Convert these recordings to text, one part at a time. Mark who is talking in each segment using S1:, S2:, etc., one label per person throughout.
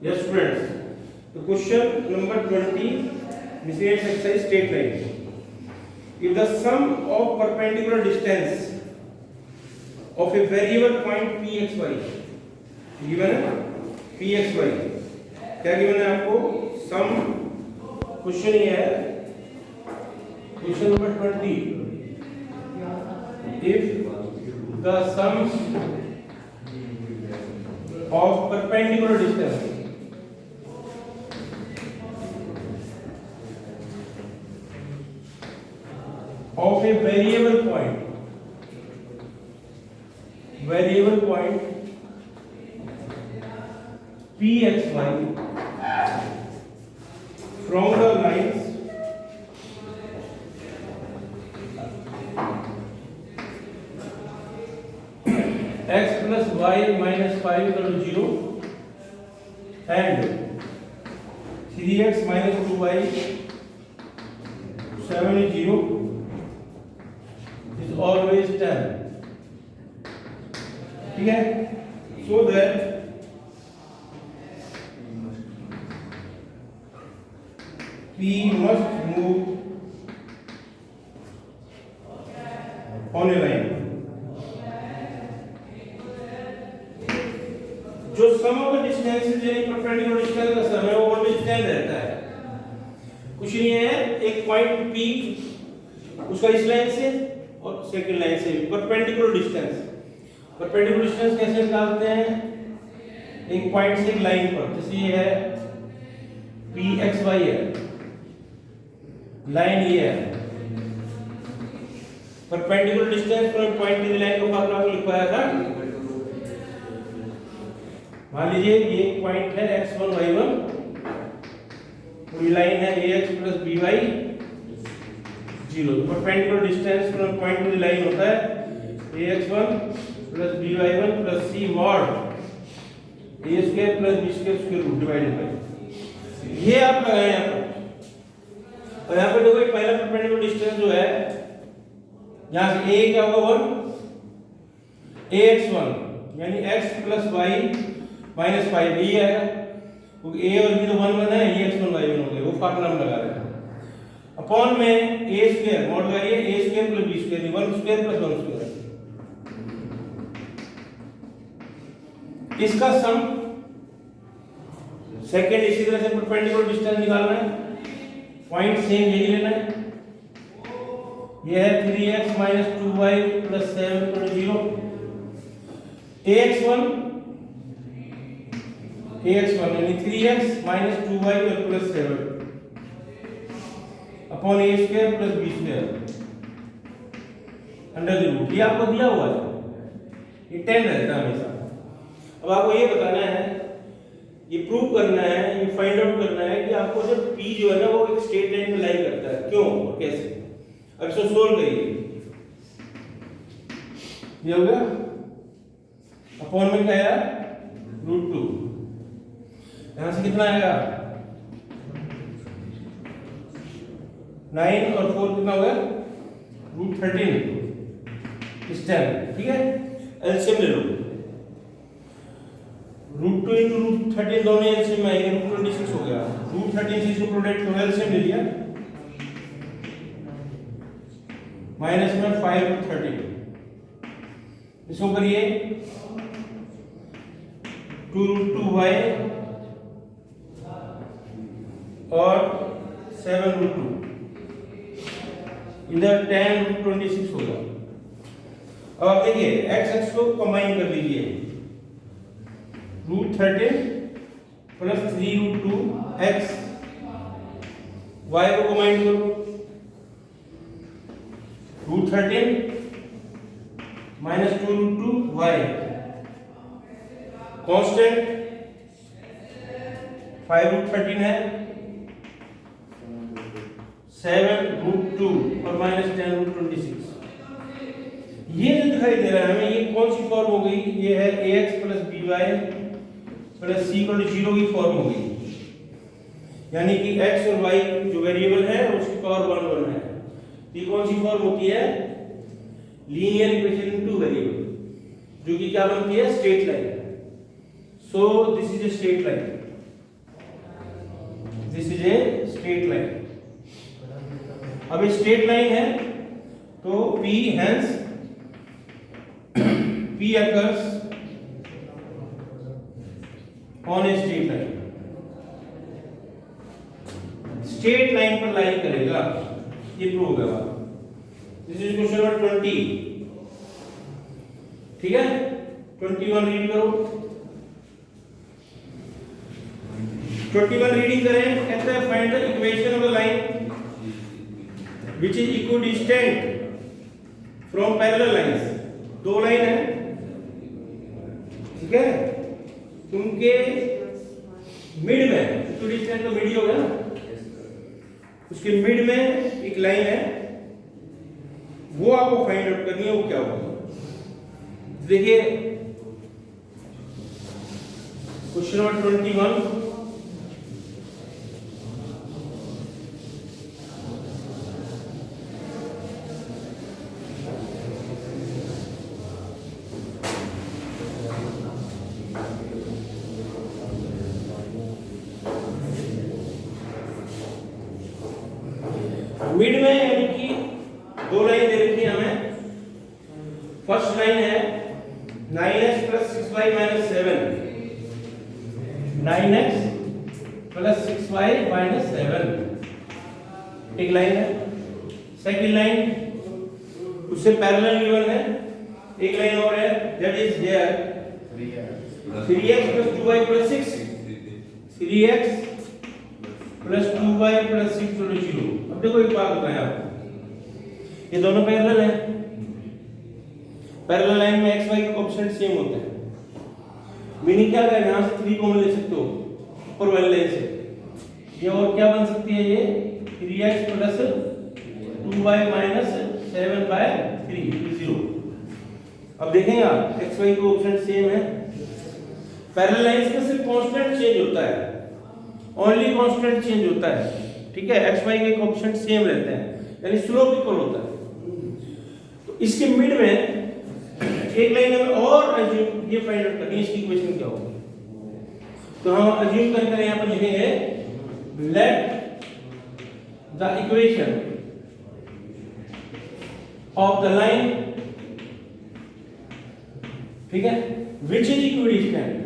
S1: Yes, students. The question number 20, miscellaneous exercise straight line. If the sum of perpendicular distance of a variable point pxy given है pxy, क्या given है आपको? Some question ये है, question number 20. If the sum of perpendicular distance of a variable point pxy from the lines x plus y minus 5 equal to 0 and 3x minus 2y 7 is 0 is always 10. ठीक है? So that P must move on a line. जो सम of the distances यानी perpendicular distance का सम है वो always 10 रहता है. कुछ नहीं है, एक पॉइंट P उसका इस लाइन से और सेकंड लाइन से परपेंडिकुलर डिस्टेंस. परपेंडिकुलर डिस्टेंस कैसे निकालते हैं? एक पॉइंट से एक लाइन पर, जैसे ये है pxy है, लाइन ये है. Perpendicular distance from point two the line को फार्मूला को लिखवाया था. मान लीजिए ये एक पॉइंट है x1 y1, पूरी लाइन है ax plus by 0. Perpendicular distance from point two the line होता है ax1 plus by1 plus c mod a square plus b square square root divided by. ये आप लगाएं यहाँ पर, और यहाँ पे देखो पहला परपेंडिकुलर डिस्टेंस जो है यहाँ से a क्या होगा 1 ax1 यानी x plus y माइनस 5 ये आएगा, क्योंकि a और b तो 1 है, ये x1 y1 हो गए, वो फार्मूला हम लगा रहे हैं. अपॉन में a स्क्वायर मॉड करिए a square plus b square 1 square plus 1 square. इसका सम सेकंड इसी तरह से परपेंडिकुलर डिस्टेंस निकालना है, पॉइंट सेम यही लेना है. ये है 3x 2y 7 0. ax1 यानी 3x 2y 7 upon a square plus b square under the root. ये आपको दिया हुआ है, ये 10 रहता है हमेशा. अब आपको ये बताना है, ये प्रूव करना है, ये फाइंड आउट करना है कि आपको जब p जो है ना वो एक स्ट्रेट लाइन में लाई करता है, क्यों और कैसे. अब इसको सोल्व करिए. ये हो गया, अपॉन में क्या आया √2. यहां से कितना आएगा 9 और 4 कितना हो गया √13 इस टाइम. ठीक है, एलसीएम ले लो. √2 into √13 दोनों एलसीएम में आएंगे, √26 हो गया. √13 से इसको प्रोडक्ट करो, एलसीएम ले लिया, माइनस में 5 √13. इसको करिए 2√2y और 7√2, इधर 10√26 होगा. अब आप देखिए x एक्स को कंबाइन कर लीजिए, √13 प्लस 3√2x, y को कंबाइन करो √13 माइनस 2√2y, कांस्टेंट 5√13 है, 7√2 और माइनस 10√26. ये जो दिखाई दे रहा है हमें, ये कौन सी फॉर्म हो गई? ये है ax plus by plus c equal to 0 की फॉर्म हो गई. यानी कि x और y जो वेरिएबल है उसकी पावर 1 1 है. ये कौन सी फॉर्म होती है? Linear equation in two variable, जो कि क्या बनती है? Straight line. So this is a straight line. This is a straight line. अब ये स्ट्रेट लाइन है तो P hence P occurs on a straight line। Straight line पर लाइन करेगा, ये प्रूव होगा। This is question number 20। ठीक है, 21 रीड करो। 21 रीडिंग करें। कहता है find the equation of the line which is equidistant from parallel lines। दो लाइन है, ठीक है, उनके मिड में, इक्विडिस्टेंट तो मिड ही होगा ना, उसके मिड में एक लाइन है, वो आपको फाइंड आउट करनी है, वो क्या होगा। देखिए क्वेश्चन नंबर 21। मिड में यानी कि दो लाइन दे रखी है हमें। फर्स्ट लाइन है 9x plus 6y minus 7, 9x plus 6y minus 7 एक लाइन है। सेकंड लाइन उससे पैरेलल गिवन है, एक लाइन और है, that is here 3x plus 2y plus 6, 3x plus 2y plus 6 equal to 0। अब देखो एक बात बताएं आपको, ये दोनों पैरेलल हैं। पैरेलल लाइन में x y के कोएफिशिएंट सेम होते हैं। मीनिंग क्या है, यहां से 3 कॉमन ले सकते हो ऊपर वाले लाइन से। ये और क्या बन सकती है, ये 3x plus 2y minus 7/3 0। अब देखेंगे आप x y के कोएफिशिएंट सेम है। पैरेलल लाइंस में सिर्फ कांस्टेंट चेंज होता है, ओनली कांस्टेंट चेंज होता है, ठीक है। एक्स वाई के कोएफिशिएंट सेम रहते हैं, यानी स्लोप इक्वल होता है। तो इसके मिड में एक लाइन में और अज्यूम ये फाइंड आउट करनी है, इसकी इक्वेशन क्या होगी। तो हम अज्यूम करके यहां पर लिखेंगे let the equation of the line, ठीक है, which is equidistant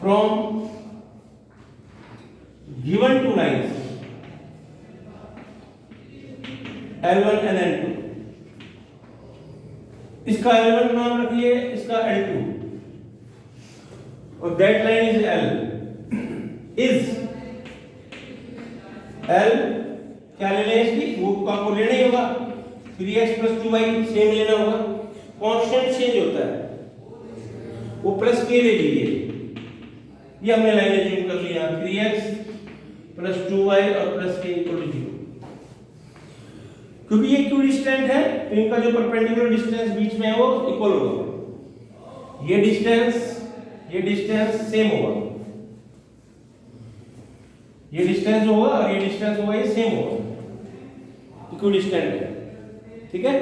S1: from given two lines L1 and L2। इसका L1 नाम रखिए, इसका L2, और that line is L। is L क्या लेना है इसकी, वो आपको लेना ही होगा, 3x plus 2y सेम लेना होगा। कांस्टेंट चेंज होता है, वो प्लस के ले लीजिए। ये हमने लाइन एज्यूम कर लिया, 3x plus 2y और प्लस के इक्वल टू 0। क्योंकि ये इक्विडिस्टेंट है तो इनका जो परपेंडिकुलर डिस्टेंस बीच में है वो इक्वल होगा। ये डिस्टेंस सेम होगा, ये डिस्टेंस होगा और ये डिस्टेंस होगा, ये सेम होगा, इक्विडिस्टेंट है, ठीक है।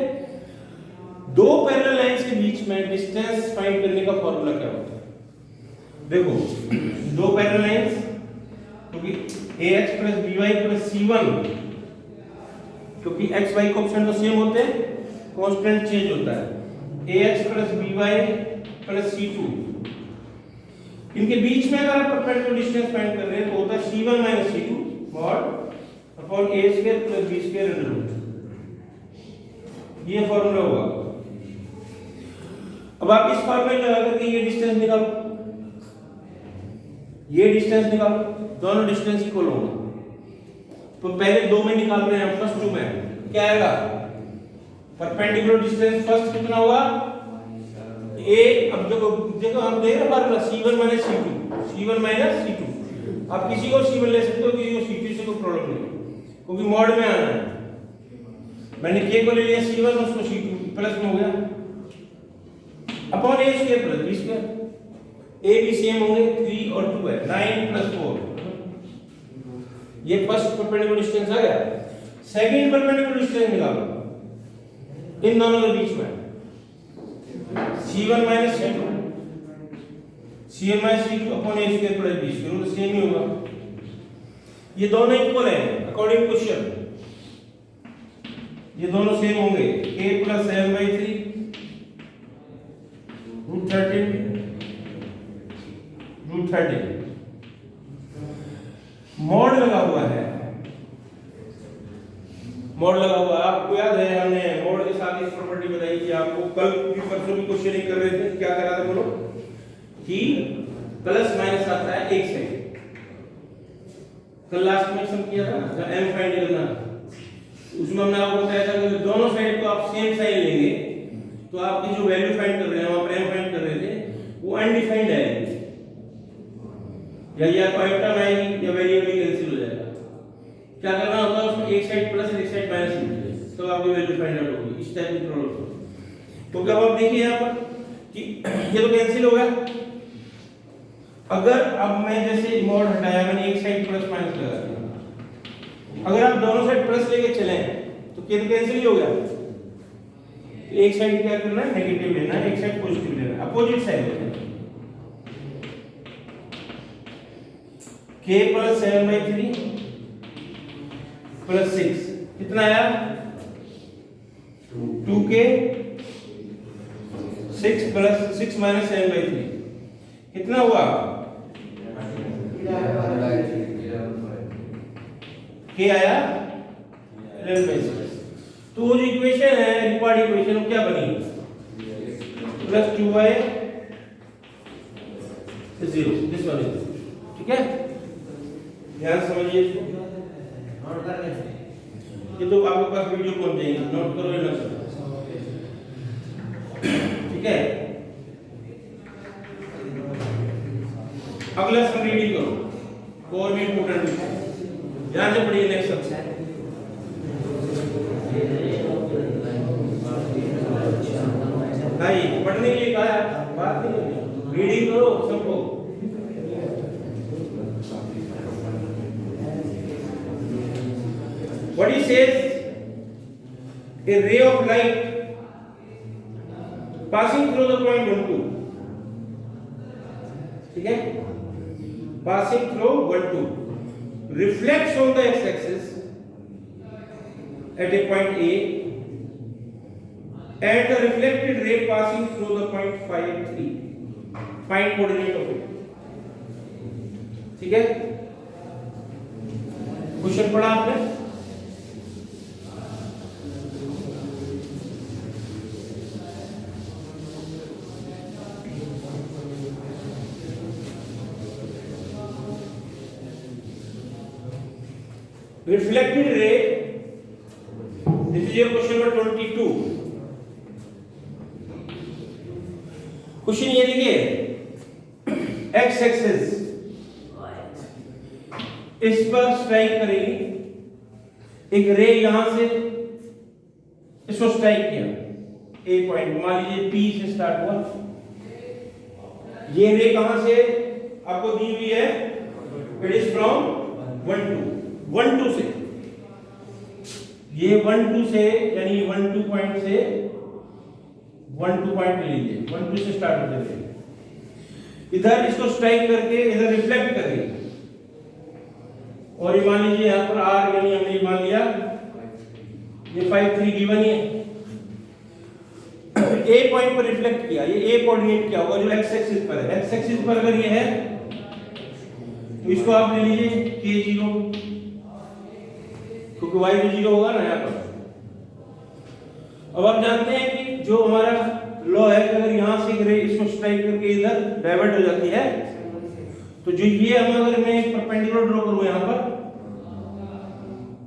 S1: दो पैरेलल लाइंस के बीच में डिस्टेंस फाइंड करने का फॉर्मूला क्या होता है, देखो। दो पैरेलल लाइंस, क्योंकि ax plus by plus c1, क्योंकि x y कोएफिशिएंट तो सेम होते हैं, कांस्टेंट चेंज होता है। ax plus by plus c2, इनके बीच में अगर आप परपेंडिकुलर डिस्टेंस फाइंड कर रहे हैं तो होता है c1 minus c2 mod upon a square plus b square under root। ये फॉर्मूला होगा। अब आप इस फॉर्मूले में लगा करके ये डिस्टेंस निकालो, ये डिस्टेंस निकालो, दोनों डिस्टेंस इक्वल होंगे। तो पहले दो में निकाल रहे हैं, फर्स्ट टू में क्या आएगा, परपेंडिकुलर डिस्टेंस फर्स्ट कितना होगा a। अब देखो हम देख रहे formula c1 minus c2, c1 minus c2। आप किसी को c1 ले सकते हो, किसी को c2 से कोई प्रॉब्लम नहीं, क्योंकि मॉड में आना है। मैंने k को ले लिया c1, उसको c2 प्लस में हो गया upon a square plus b square. a भी सेम होंगे, 3 और 2 है, 9 प्लस 4। ये फर्स्ट परपेंडिकुलर डिस्टेंस आ गया। सेकंड परपेंडिकुलर डिस्टेंस निकालो इन दोनों के बीच में, C1 minus C2 C1 minus C2 upon A square plus B square, तो सेम ही होगा। ये दोनों इक्वल हैं अकॉर्डिंग क्वेश्चन, ये दोनों सेम होंगे। K प्लस 7/3 √13 मॉड लगा हुआ है, मॉड लगा हुआ है। आपको याद है हमने मॉड के साथ एक प्रॉपर्टी बताई थी आपको, कल भी परसों भी क्वेश्चन कर रहे थे, क्या करा था बोलो, कि प्लस माइनस आता है एक साइड। कल लास्ट में सम किया था ना, जब m फाइंड करना, उसमें हमने आपको बताया था कि दोनों साइड को आप सेम साइन लेंगे तो आपकी जो वैल्यू फाइंड कर रहे हैं, वहां पर m फाइंड कर रहे थे, वो अनडिफाइंड आएगी, या तो आइटम आएगी या वेरिएबल कैंसिल हो जाएगा। क्या करना होता है उसमें, एक साइड प्लस एक साइड माइनस लीजिए, तो आपकी वैल्यू फाइंड आउट होगी। इस टाइप की प्रॉब्लम। तो क्या आप देखिए यहाँ पर कि ये तो कैंसिल हो गया। अगर अब मैं जैसे मॉड हटाया, मैंने एक साइड प्लस माइनस लगा दिया, अगर आप दोनों साइड प्लस लेके चले तो क्या कैंसिल ही हो गया। एक साइड क्या करना है, नेगेटिव लेना है, एक साइड पॉजिटिव लेना है, अपोजिट साइड लेना है। k प्लस 7/3 प्लस 6 कितना आया, 2k 6 प्लस 6 माइनस 7/3 कितना हुआ, k आया 11/6। तो वो जो इक्वेशन है, रिक्वायर्ड इक्वेशन, वो क्या बनी, plus 2y 0, this one is, ठीक है, ध्यान समझिए इसको। ये तो आपके पास वीडियो पहुंच जाएगी, नोट करो या ना करो, ठीक है। अगला सम रीडिंग करो, और भी इंपोर्टेंट है, ध्यान से पढ़िए नेक्स्ट सम। नहीं पढ़ने के लिए कहा है, बात नहीं, रीडिंग करो सबको। What he says, a ray of light passing through the point 1, 2, ठीक है, passing through 1, 2, reflects on the x-axis at a point A, and the reflected ray passing through the point 5, 3. Find coordinate of it, ठीक है। Question पढ़ा आपने, reflected ray, this is your question number 22। Question ये देखिए, x axis इस पर strike करेगी, एक रे यहां से इसको स्ट्राइक किया, एक पॉइंट मान लीजिए P से स्टार्ट हुआ, ये रे कहां से आपको दी हुई है, इट इज फ्रॉम 1, 2, 1, 2 से, ये 1, 2 से, यानी 1, 2 पॉइंट से 1, 2 पॉइंट ले लीजिए, 1, 2 से स्टार्ट होते हैं, इधर इसको स्ट्राइक करके इधर रिफ्लेक्ट करेगी, और ये मान लीजिए यहां पर R, यानी हमने मान लिया ये 5, 3 गिवन ही है। A पॉइंट पर रिफ्लेक्ट किया, ये A कोऑर्डिनेट क्या होगा, जो x एक्सिस पर है, x एक्सिस पर अगर ये है तो इसको आप ले लीजिए k0, क्योंकि y भी 0 होगा ना यहाँ पर। अब आप जानते हैं कि जो हमारा लॉ है कि अगर यहाँ से एक रे इसको स्ट्राइक करके इधर डाइवर्ट हो जाती है, तो जो ये हम अगर मैं एक परपेंडिकुलर ड्रॉ करूँ, यहाँ पर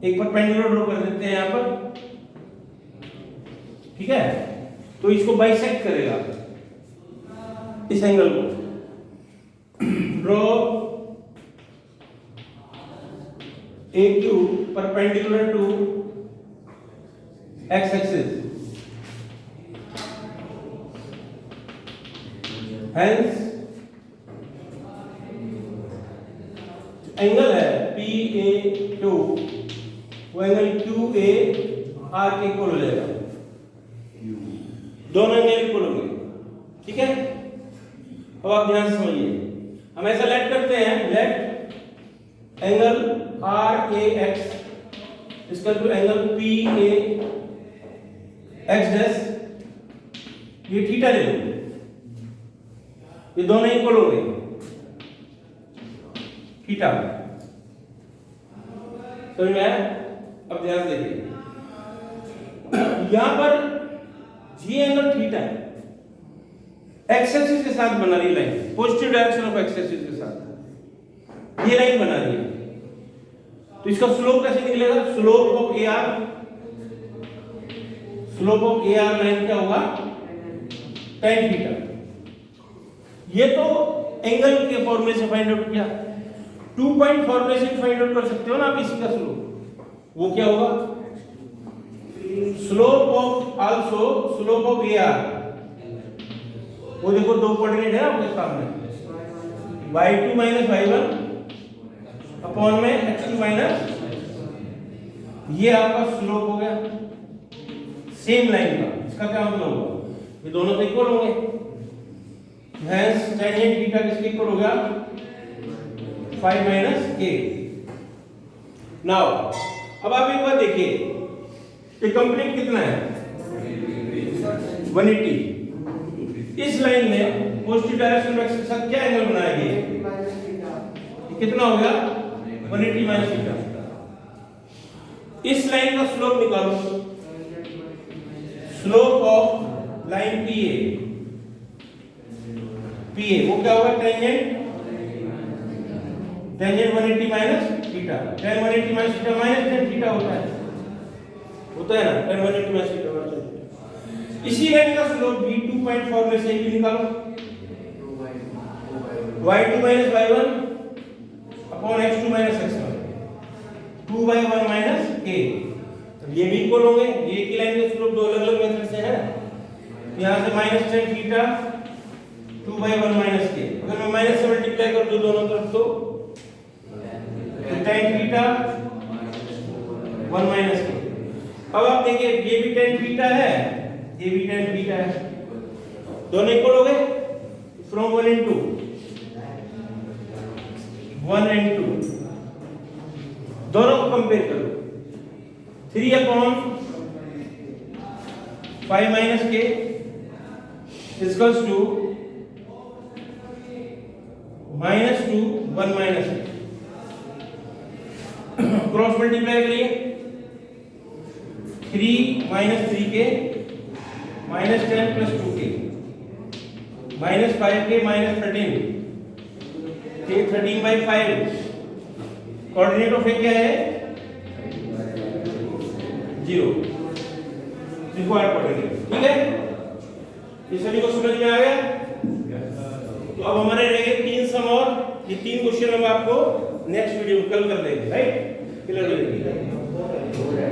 S1: एक परपेंडिकुलर ड्रॉ कर देते हैं यहाँ पर, ठीक है, तो इसको बाइसेक्ट करेगा इस एंगल को। Draw AQ perpendicular to x axis, hence angle है PA2, वो एंगल QA R के इक्वल हो जाएगा, दोनों एंगल इक्वल होंगे। ठीक है, अब आप ध्यान से समझिए। हम ऐसा लेट करते हैं, let angle R A X इसका two angle P A X dash, ये थीटा ले लो, ये दोनों इक्वल हो गए थीटा, समझ में आया? अब ध्यान से देखिए, यहां पर जी एंगल थीटा है, एक्स एक्सिस के साथ बना रही line, positive direction of x axis के साथ ये लाइन बना रही है, तो इसका स्लोप कैसे निकलेगा? Slope of A R, slope of A R line क्या होगा? tan theta. ये तो एंगल के फॉर्मूले से फाइंड आउट किया, 2 पॉइंट फॉर्मूले से फाइंड आउट कर सकते हो ना आप इसी का स्लोप, वो क्या होगा? Slope of also slope of A R, वो देखो दो कोऑर्डिनेट है आपके सामने, y2 माइनस y1 अपॉन में x2 माइनस, ये आपका स्लोप हो गया सेम लाइन का। इसका क्या मतलब होगा? ये दोनों तो इक्वल होंगे, हेंस टेंजेंट थीटा किसके इक्वल होगा? 5 माइनस a। नाउ अब आप एक बार देखिए, ये कंप्लीट कितना है? 180। इस लाइन में पॉजिटिव डायरेक्शन में एक्स के साथ क्या एंगल बनाएगी? ये कितना हो गया? 180 माइनस थीटा। इस लाइन का स्लोप निकालो, slope of line P A, वो क्या होगा? Tangent 180 minus theta, tan 180 minus theta minus tan theta होता है ना, tan 180 माइनस थीटा होता है। इसी लाइन का स्लोप भी 2 पॉइंट फॉर्मूले से भी निकालो, y2 minus y1 upon x2 minus x1, 2/1 minus a। ये भी इक्वल होंगे, ये एक ही लाइन के स्लोप दो अलग-अलग मेथड से है। यहां से minus tan theta 2/1 minus k, अगर मैं माइनस से मल्टीप्लाई कर दूं दोनों तरफ तो tan थीटा 1 माइनस k। अब आप देखिए, ये भी tan थीटा है, ये भी tan थीटा है, दोनों इक्वल हो गए फ्रॉम 1 and 2, 1 and 2 दोनों को कंपेयर करो, 3/5 minus k equals to -2 1 minus k। Cross multiply करिए, 3 minus 3k minus 10 plus 2k minus 5k minus 13 k 13/5। Coordinate of A क्या है? 0, रिक्वायर्ड कोऑर्डिनेट। ठीक है, ये सभी को समझ में आ गया? तो अब हमारे रह गए 3 सम और, ये 3 क्वेश्चन हम आपको नेक्स्ट वीडियो में कल कर देंगे, राइट? क्लियर हो गया?